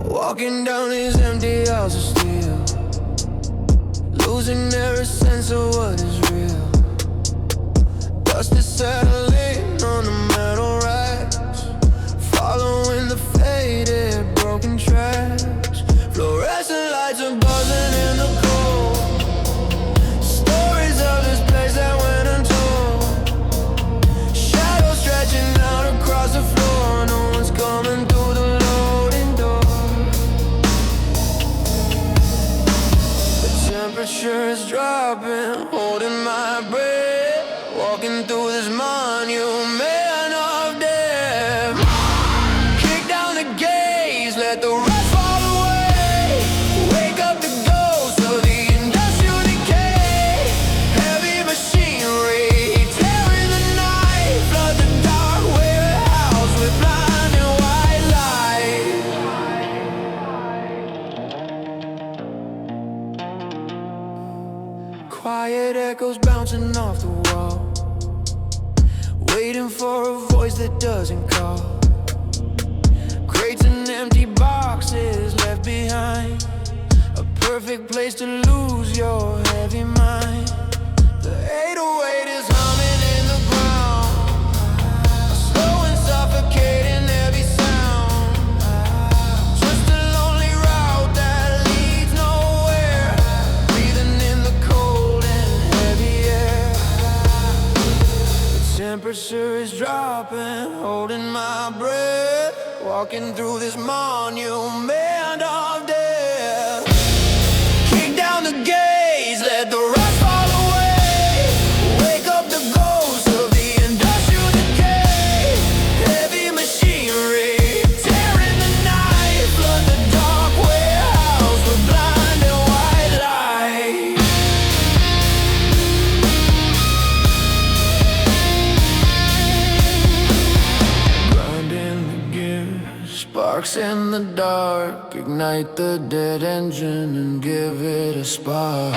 Walking down these empty halls of steel, losing every sense of what is real. Dust is settling on the metal racks, following the faded broken tracks. Fluorescent lights are buzzing in the cold, stories of this place that went untold. Shadows stretching out across the floor, no one's coming through the loading door. The temperature is dropping, holding my breath, walking through this monument of death. Kick down the gates, let the rest fall away. Wake up the ghosts of the industrial decay. Heavy machinery tearing the night, flood the dark warehouse with blinding white light. Quiet echoes bouncing off the wall, waiting for a voice that doesn't call. Crates and empty boxes left behind, a perfect place to lose your heavy mind. The 808 is humming in the ground, a slow and suffocating heavy sound. Just a lonely route that leads nowhere, breathing in the cold and heavy air. The temperature is dropping, holding my breath, walking through this monument of death. Kick down the gates, let the rust fall away. Wake up the ghosts of the industrial decay. Heavy machinery tearing the night, flood the dark warehouse with blinding white light. Grinding the gears, sparks in the dark, ignite the dead engine and give it a spark.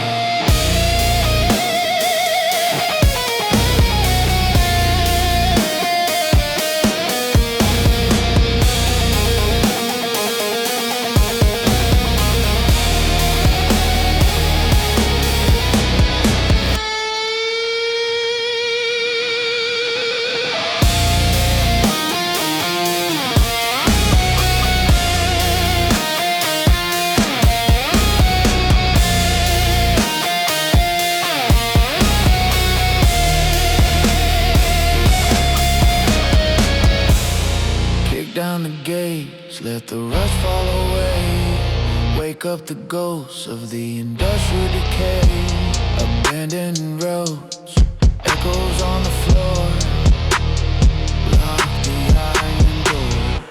Down the gates, let the rust fall away. Wake up the ghosts of the industrial decay. Abandoned roads, echoes on the floor. Lock the iron door.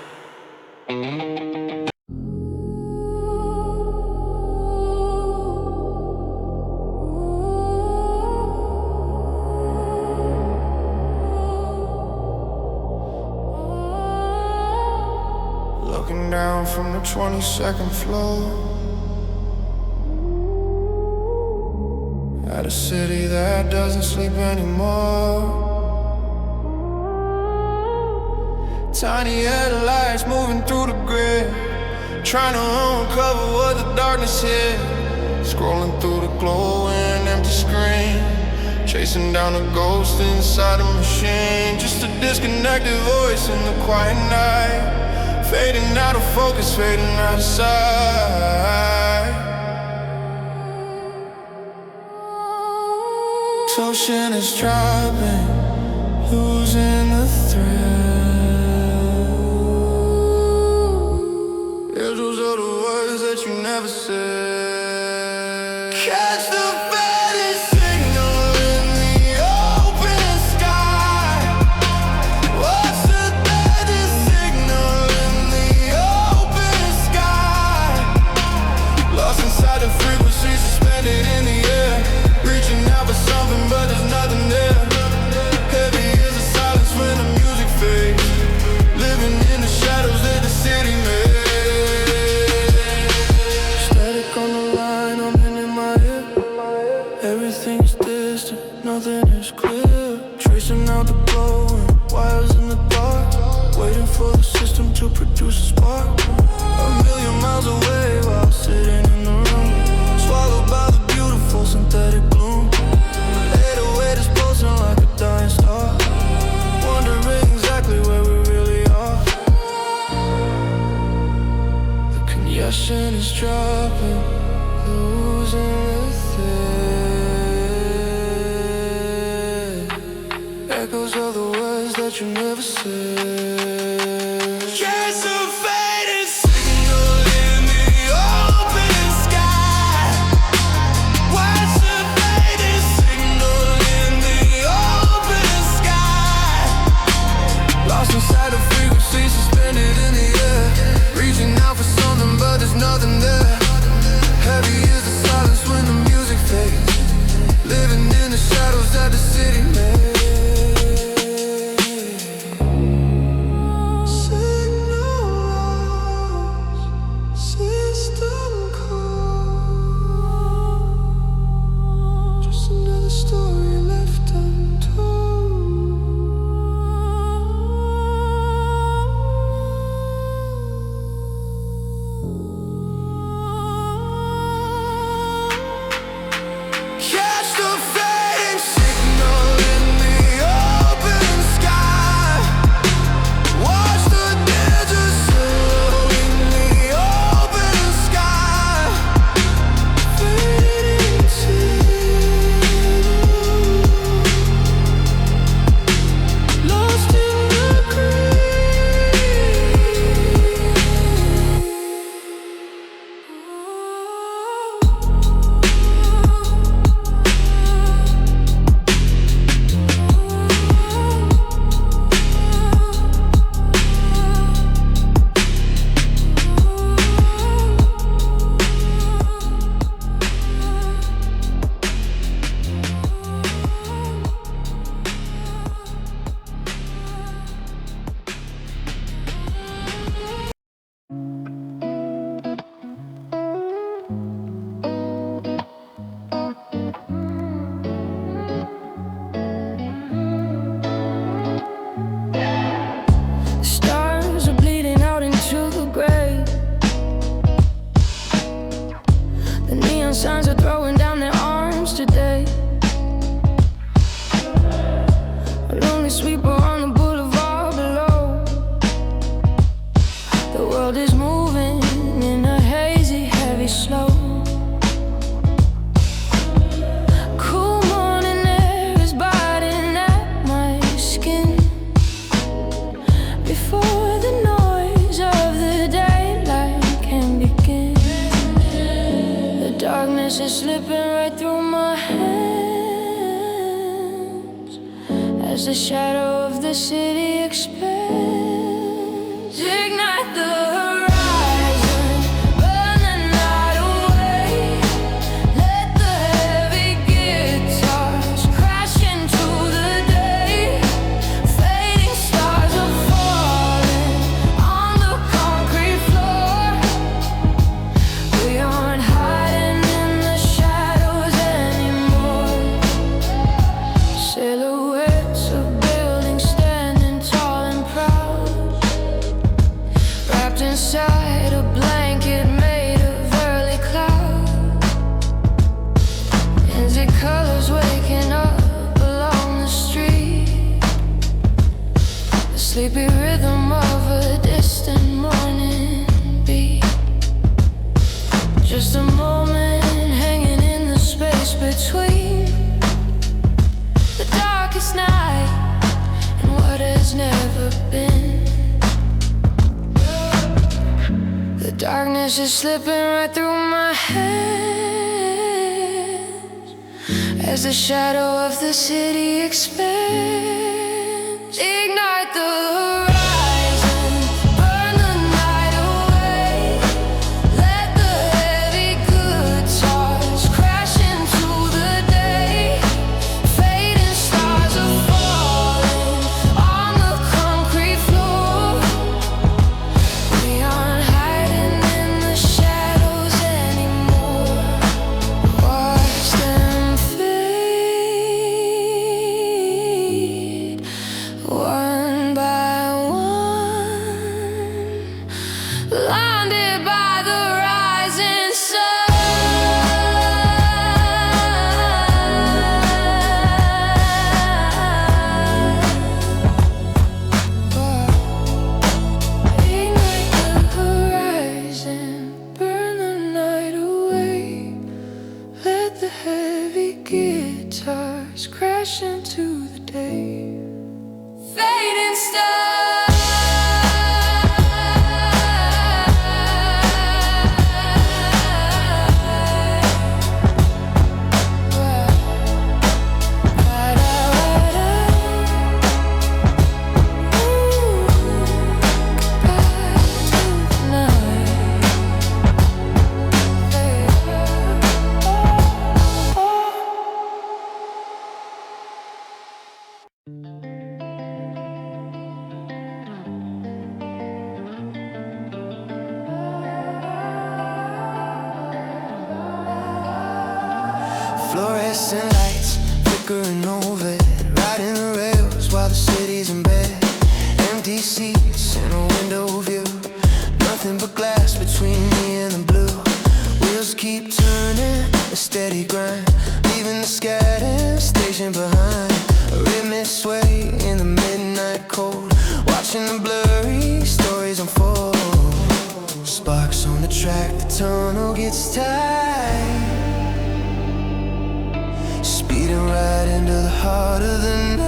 Looking down from the 22nd floor at a city that doesn't sleep anymore. Tiny headlights moving through the grid, trying to uncover what the darkness hid. Scrolling through the glowing empty screen, chasing down a ghost inside a machine. Just a disconnected voice in the quiet night, fading out of focus, fading out of sight. Ocean is dropping, losing the thrill. Here's those other words that you never said. Catch the faintest signal in the open sky. What's the faintest signal in the open sky? Lost inside the frequency, suspended in the air, reaching out for something but there's nothing there. Heavy is the silence when the music fades, living in the shadows that the city made. Static on the Ocean is dropping, losing the thread. Echoes of the words that you never said. Cast a fading signal in the open sky. Watch the fading signal in the open sky. Lost inside a frequency, suspended in the air. Reaching out for something, but there's nothing there. Heavy is the silence when the music fades. Living in the shadows that the city made. Signals, system call. Just another story left untold. Catch the fading signal in the open sky. Watch the desert soul in the open sky. Fading into lost in the stars are bleeding out into the gray. The neon signs are throwing down their arms today. A lonely sweeper on the boulevard below. The world is moving in a hazy, heavy slow. Cool morning air is biting at my skin. Before the noise of the daylight can begin, the darkness is slipping right through my hands as the shadow of the city expands. Ignite the horizon, burn the night away. Let the heavy guitars crash into the day. Fading stars are falling on the concrete floor. We aren't hiding in the shadows anymore. Silhouettes of buildings standing tall and proud, wrapped inside a blanket made of early cloud. Empty colors waking up along the street. The sleepy rhythm of a distant morning beat. Just a moment hanging in the space between the darkest night and what has never been. The darkness is slipping right through my hands as the shadow of the city expands. Ignite the horizon, burn the night away. Let the heavy guitars crash into the day. Fading stars are falling on the concrete floor. We aren't hiding in the shadows anymore. Watch them fade one by crash into the day. Fading stars. Fluorescent lights flickering overhead, riding the rails while the city's in bed. Empty seats in a window view, nothing but glass between me and the blue. Wheels keep turning, a steady grind, leaving the scattered station behind. A rhythmic sway in the midnight cold, watching the blurry stories unfold. Sparks on the track, the tunnel gets tight, speeding right into the heart of the night.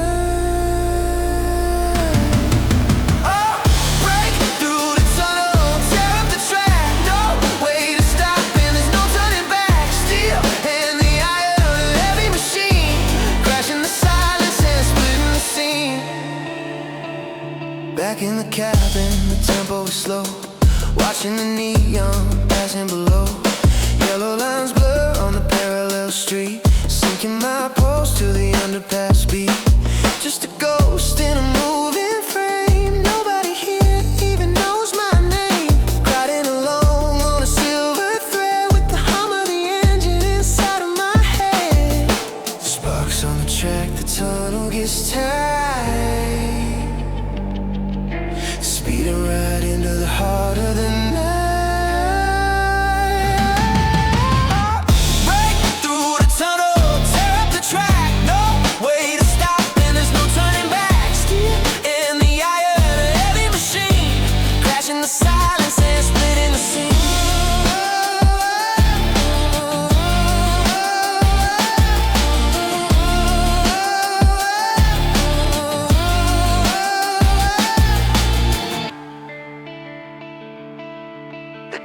Oh, break through the tunnel, tear up the track. No way to stop and there's no turning back. Steel in the eye of the heavy machine, crashing the silence and splitting the scene. Back in the cabin, the tempo is slow, watching the neon passing below. Yellow lines blur on the parallel street, sinking my pulse to the underpass beat. Just a ghost in a moving frame, nobody here even knows my name. Riding along on a silver thread with the hum of the engine inside of my head. Sparks on the track, the tunnel gets tight, speeding right into the heart of the night.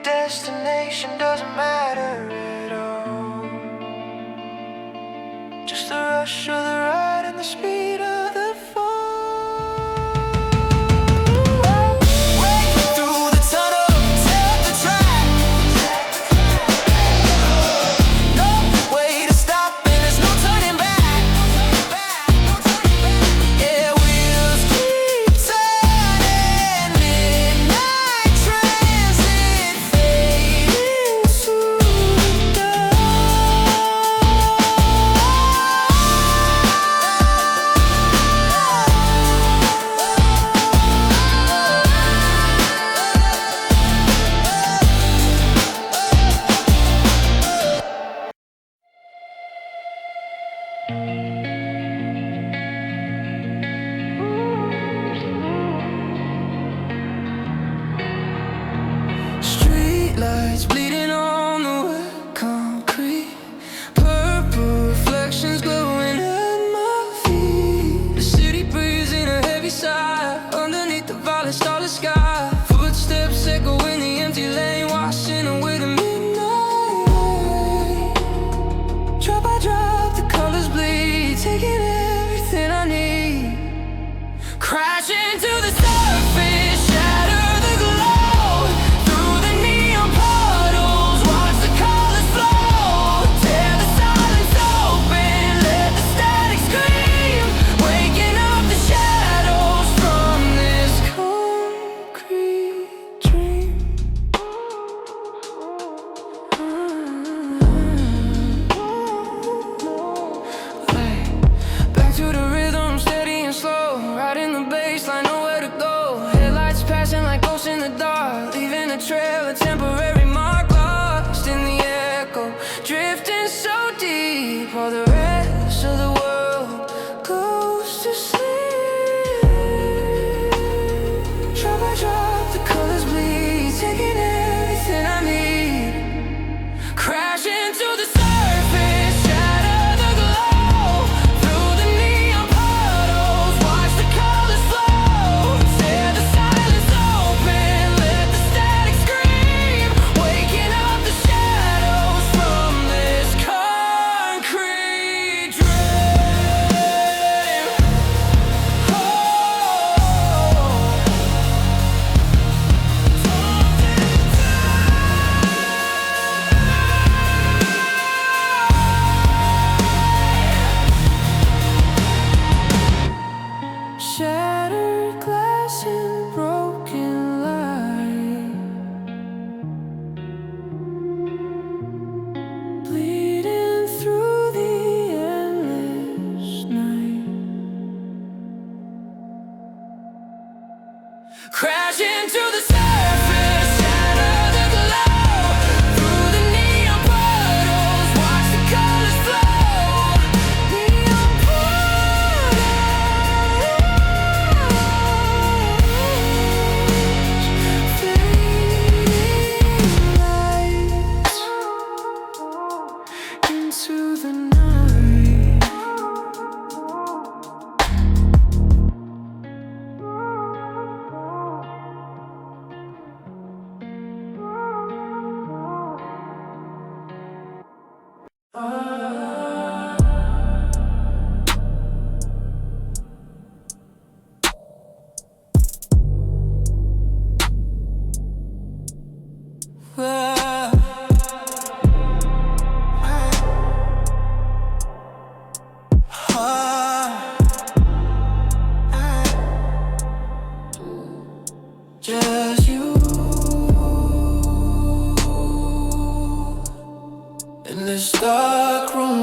Destination doesn't matter at all, just the rush of the ride and the speed of the fall. Break through the tunnel, tear up the track. No way to stop and there's no turning back. Yeah, wheels keep turning, midnight transit fading to dark. Just you in this dark room.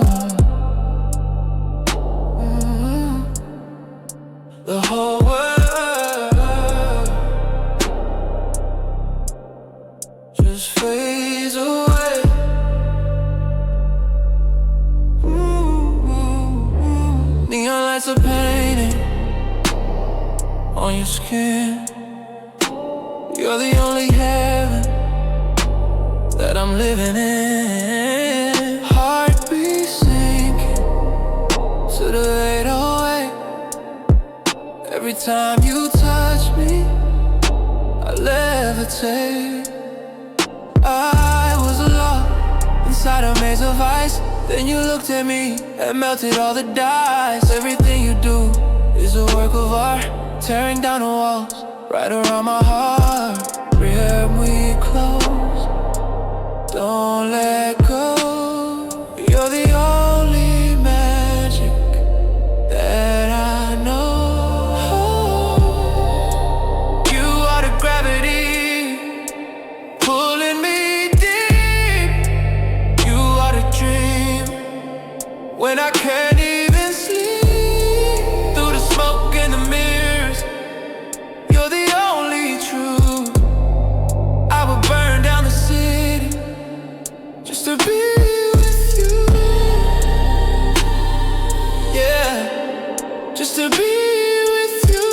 The whole world just fades away. Neon lights are painted on your skin. You're the only heaven that I'm living in. Heartbeat sinking to the 808. Every time you touch me, I levitate. I was lost inside a maze of ice. Then you looked at me and melted all the dice. Everything you do is a work of art, tearing down the walls right around my heart. Grip me close, don't let go. You're the only magic that I know. You are the gravity pulling me deep. You are the dream when I can't even sleep. Through the smoke and the mirrors, you're the only truth. I would burn down the city just to be with you. Yeah, just to be with you.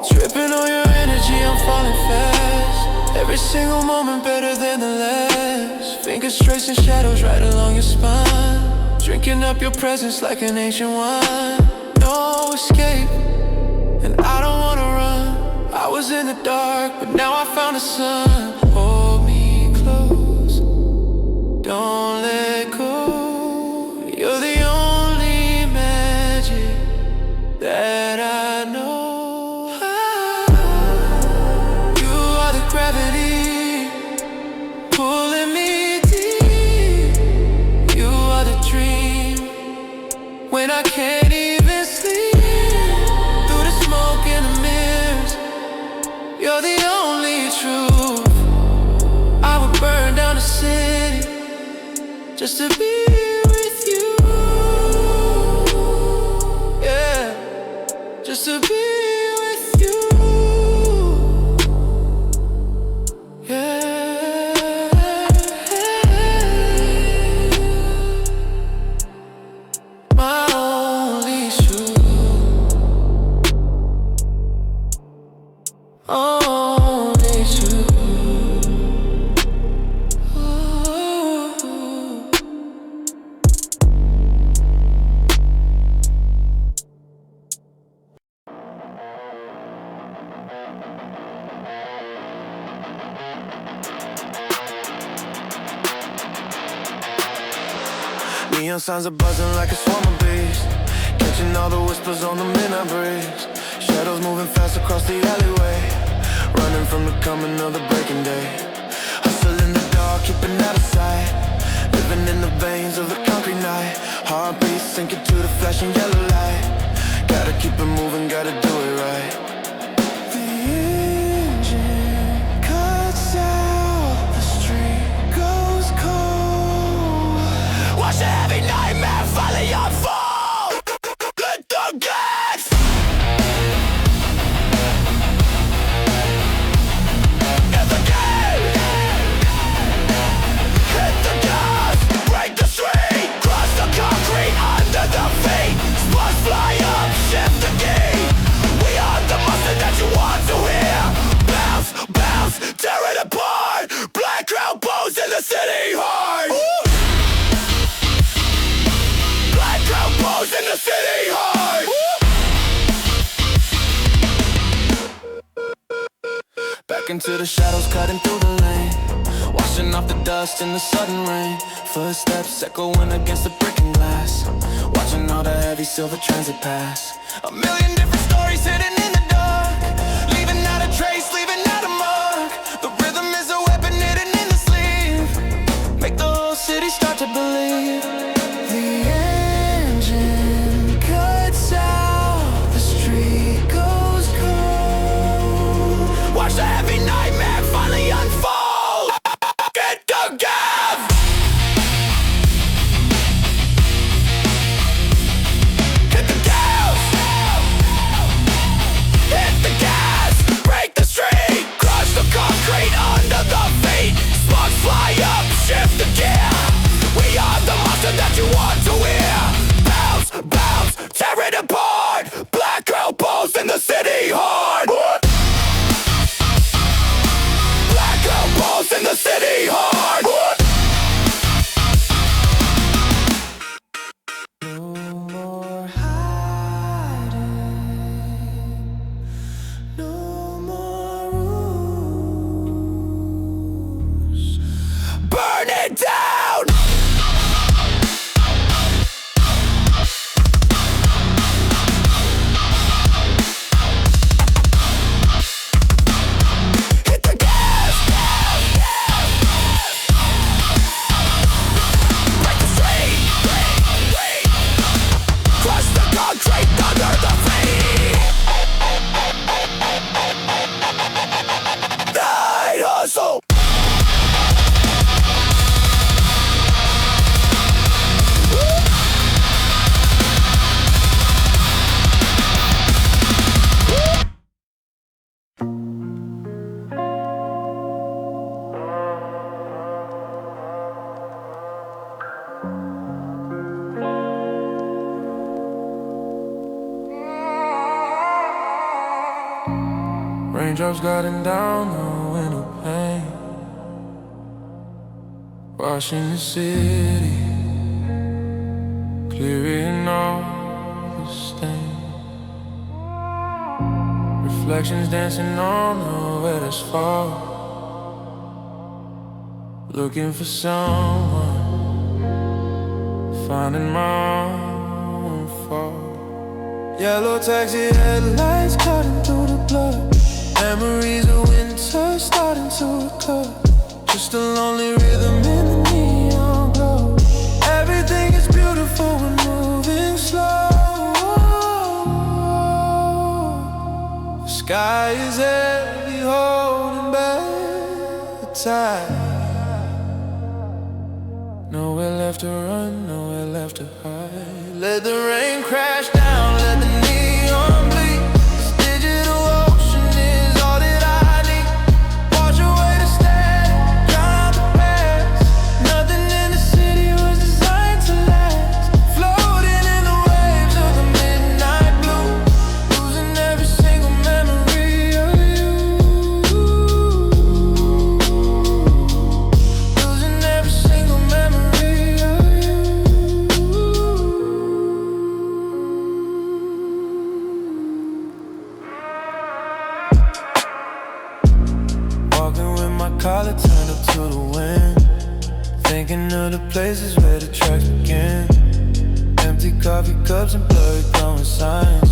Tripping on your energy, I'm falling fast. Every single moment better than the last. Fingers tracing shadows right along your spine. Drinking up your presence like an ancient wine. No escape, and I don't wanna run. I was in the dark, but now I found the sun. Hold me close, don't let go. You're the only magic that I know. You are the gravity pulling me deep. You are the dream when I can't even sleep. Through the smoke and the mirrors, you're the only truth. I would burn down the city just to be with you. Yeah, just to be with you. Yeah, my only truth. Only truth. Neon signs are buzzing like a swarm of bees, catching all the whispers on the midnight breeze. Shadows moving fast across the alleyway, running from the coming of the breaking day. Hustle in the dark, keeping out of sight, living in the veins of the concrete night. Heartbeats sinking to the flashing yellow light. Gotta keep it moving, gotta do it right. The engine cuts out, the street goes cold. Watch a heavy nightmare finally unfold. Let the gates. Get the gate. Hit the gas. Break the street. Cross the concrete under the feet. Sparks fly up, shift the key. We are the monster that you want to hear. Bounce, bounce, tear it apart. Black crowd bows in the city heart. Black crowd bows in the city heart. Back into the shadows, cutting through the lane, washing off the dust in the sudden rain. Footsteps echoing against the breaking glass, watching all the heavy silver transit pass. A million different stories hidden in the dark, me hard. No more hiding, no more rules. Burn it down. Raindrops gliding down the window pane, washing the city, clearing all the stains. Reflections dancing on the wet asphalt, looking for someone, finding my own fault. Yellow taxi headlights cutting through the blood. Memories of winter starting to occur. Just a lonely rhythm in the neon glow. Everything is beautiful when moving slow. The sky is heavy, holding back the tide. Nowhere left to run, nowhere left to hide. Let the rain crash down, let the neon bleed. This digital ocean is all that I need. Wash away the static, drown out the past. Nothing in the city was designed to last. Floating in the waves of the midnight blue, losing every single memory of you. Losing every single memory of you. Walking with my collar turned up to the wind, thinking of the places where the tracks begin. Empty coffee cups and blurry glowing signs,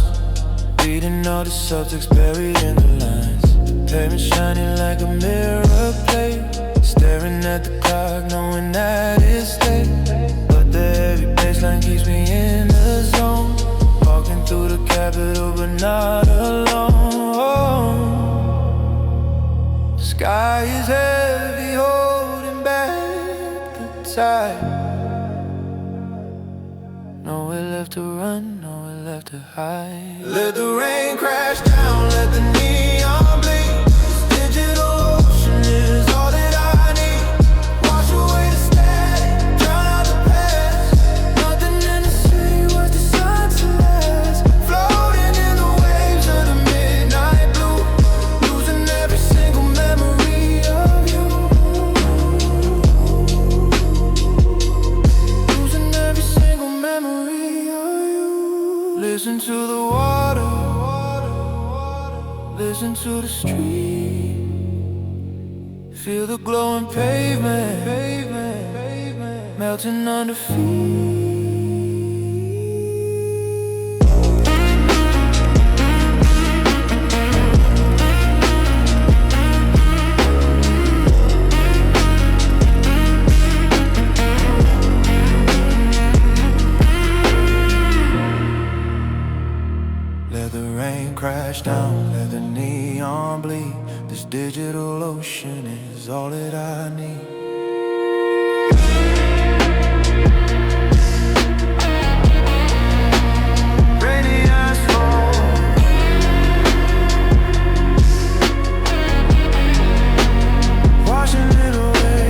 reading all the subjects buried in the lines. Pavement shining like a mirror plate, staring at the clock knowing that it's late. But the heavy baseline keeps me in the zone, walking through the Capitol but not alone. The sky is heavy, holding back the tide. Nowhere left to run, nowhere left to hide. Let the rain crash down, let the neon bleed. This digital ocean is all that I need. Wash away the static, drown out the past. Nothing in the city was designed to last. Floating in the waves of the midnight blue, losing every single memory of you. Losing every single memory of you. Listen to the water, listen to the street. Feel the glowing pavement, melting under feet. Let the rain crash down, let the neon bleed. This digital ocean is all that I need. Rainy asphalt, washing it away.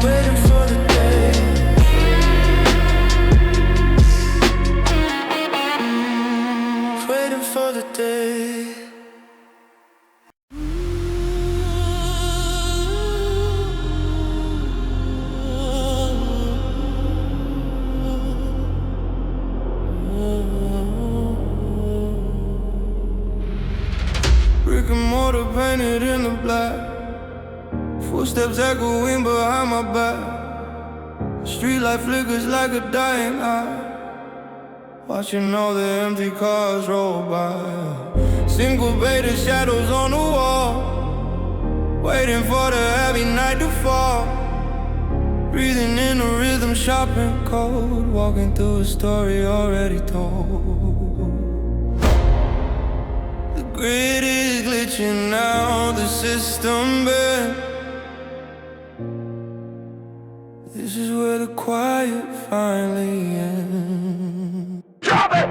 Waiting for the day, waiting for the day. water painted in the black. Footsteps echoing behind my back. Streetlight flickers like a dying eye. Watching all the empty cars roll by. Syncopated shadows on the wall, waiting for the heavy night to fall. Breathing in the rhythm, sharp and cold. Walking through a story already told. The grid is glitching now, the system bent. This is where the quiet finally ends. Drop it!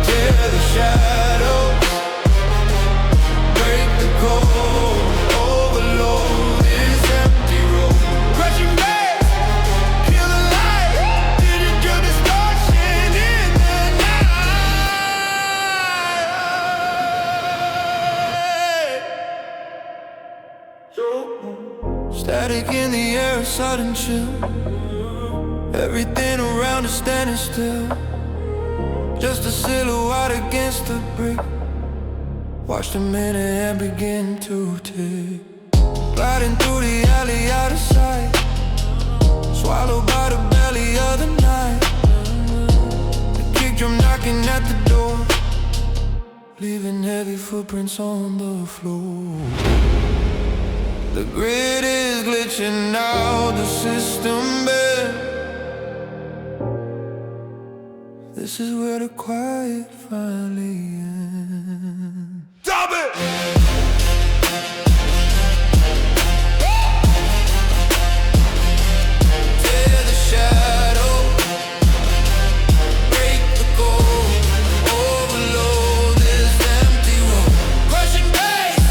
Tear the shadows, break the code, overload this empty road. Crushing bass, kill the light, digital distortion in the night. Static in the air, a sudden chill. Everything around is standing still. Just a silhouette against the brick. Watch the minute hand begin to tick. Gliding through the alley out of sight. Swallowed by the belly of the night. The kick drum knocking at the door, leaving heavy footprints on the floor. The grid is glitching now, the system bent. This is where the quiet finally ends. Stop it! Tear the shadow, break the code, overload this empty road. Crushing bass,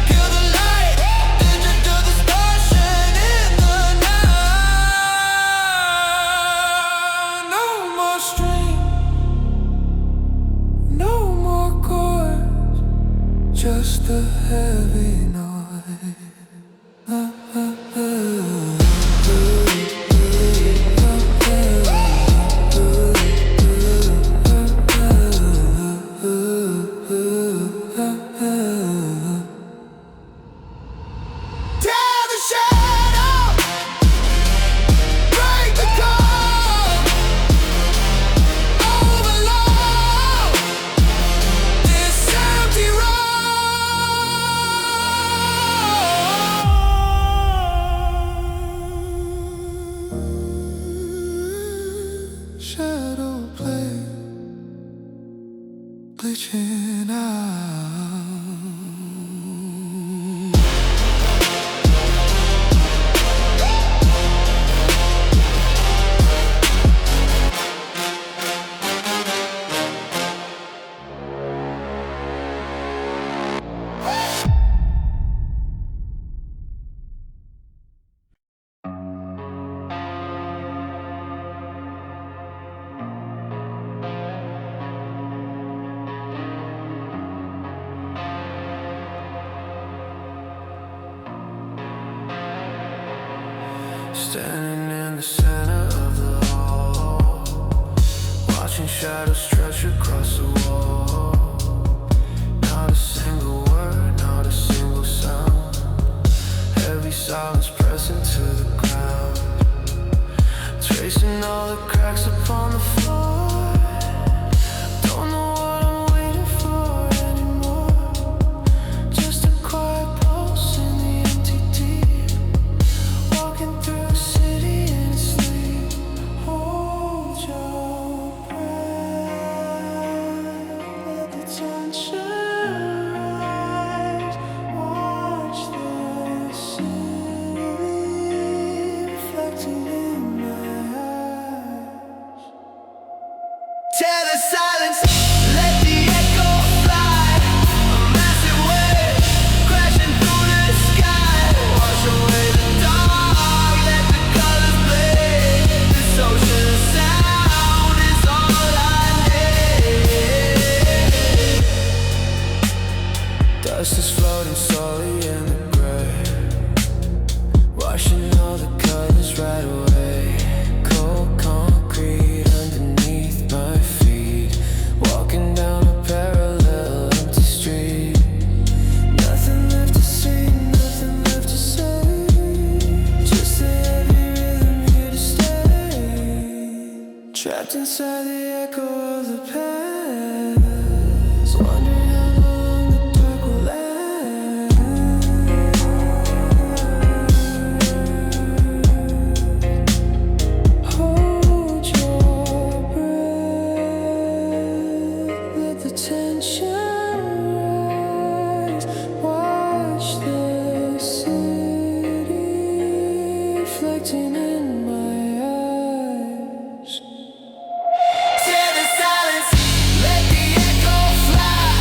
kill the light, digital distortion in the night. No more stream, no more chords, just a heavy noise. Tear the shadow, break the code, overload this empty road. Shadow play, glitching out. Standing in the center of the hall, watching shadows stretch across the wall. Not a single word, not a single sound. Heavy silence pressing to the ground, tracing all the cracks upon the floor. Don't know what I'm waiting for anymore. Just a quiet pulse in the empty deep. Walking through a city in sleep. Hold your breath, let the sunshine rise. Watch the city reflecting in my eyes. Tear the silence, let the echo fly. A massive wave crashing through the sky. Wash away the dark, let the colors play. This ocean of sound is all I need. Dust is floating slowly in the gray, washing all the colors right away. Cold concrete underneath my Trapped inside the echo of the past, wondering how long the dark will last. Hold your breath, let the tension rise. Watch the city reflecting in my eyes. Tear the silence, let the echo fly.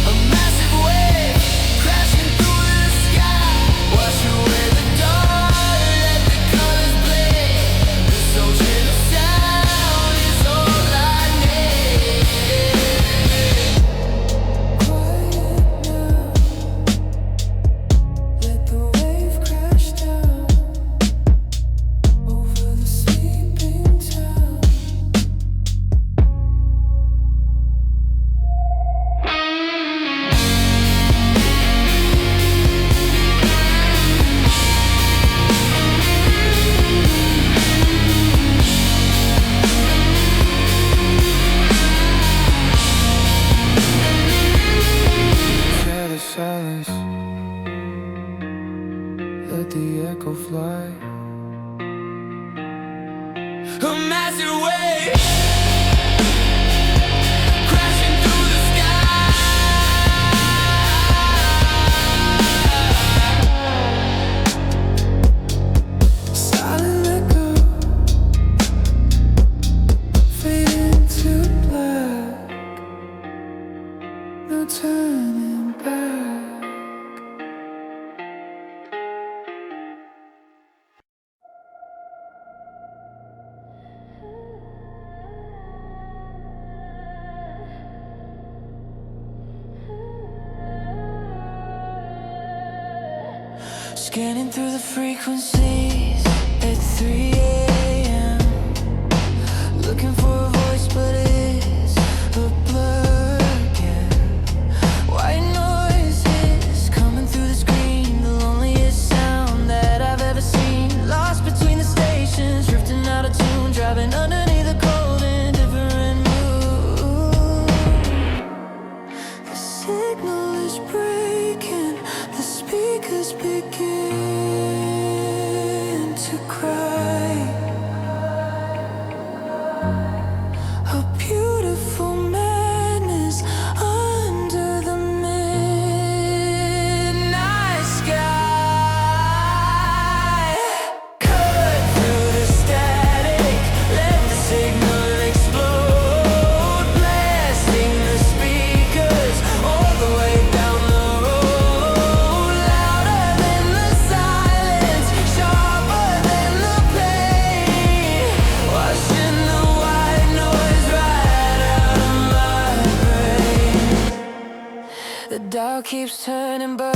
A massive wave crashing through the sky. Wash away the dark, let the colors play. This ocean of sound is all I need. Quiet now, let the wave crash down over the sleeping town. Tear the silence, let the echo fly. A massive wave crashing through the sky. Silent echo fading to black. No turning back. Scanning through the frequencies at 3 a.m. Looking for a voice, but it's a blur again. White noises coming through the screen, the loneliest sound that I've ever seen. Lost between the stations, drifting out of tune, driving underneath a cold and different mood. The signal is breaking, the speakers begin to cry. A beautiful madness under the midnight sky. Cut through the static, let the signal explode, blasting the speakers all the way down the road. Louder than the silence, sharper than the pain, washing the white noise right out of my brain. The dial keeps turning, but